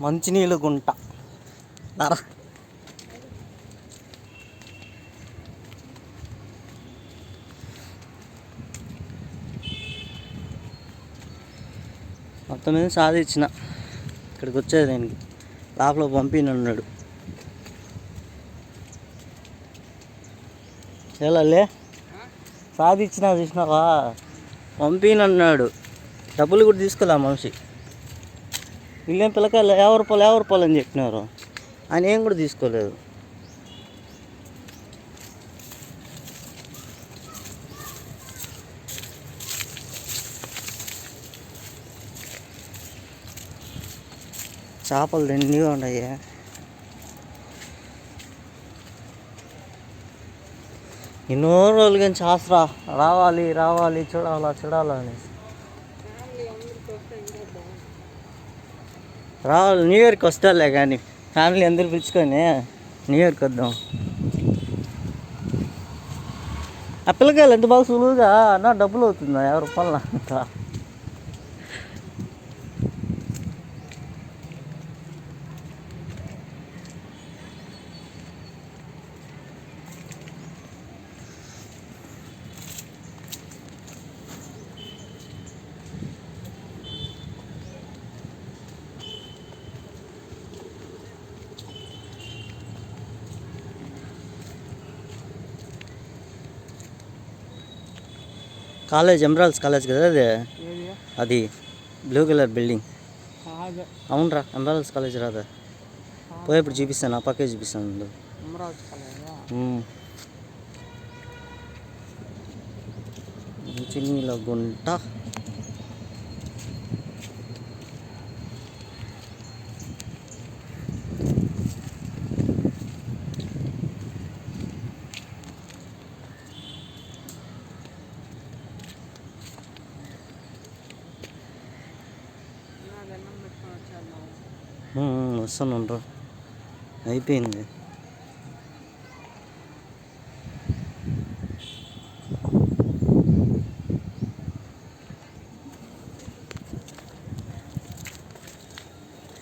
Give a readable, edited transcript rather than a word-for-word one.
మంచినీళ్ళు గుంట నర మొత్తం మీద సాధించిన ఇక్కడికి వచ్చేది దీనికి లోపల పంపినన్నాడు చేయాలే సాధించినా చూసినావా పంపినన్నాడు డబ్బులు కూడా తీసుకోలే మనిషి వీళ్ళేం పిల్లకాయలు 50 రూపాయలు అని చెప్పినారు ఆయన ఏం కూడా తీసుకోలేదు చేపలు దండిగా ఉన్నాయి ఎన్నో రోజులు కానీ శాస్త్రా రావాలి చూడాలని రావాలి న్యూ ఇయర్కి వస్తాలే కానీ ఫ్యామిలీ అందరు పిలుచుకొని న్యూ ఇయర్కి వద్దాం ఆ పిల్లకాయలు ఎంత బాగా సులువుగా అన్న డబ్బులు అవుతుందా 50 రూపాయలు అంత కాలేజ్ ఎమరాల్డ్స్ కాలేజ్ కదా అది బ్లూ కలర్ బిల్డింగ్ అవునరా ఎమరాల్డ్స్ కాలేజ్ రాదా పోయేప్పుడు చూపిస్తాను ఆ పక్కే చూపిస్తాను మంచినీళ్ళ గుంట వస్తాను అయిపోయింది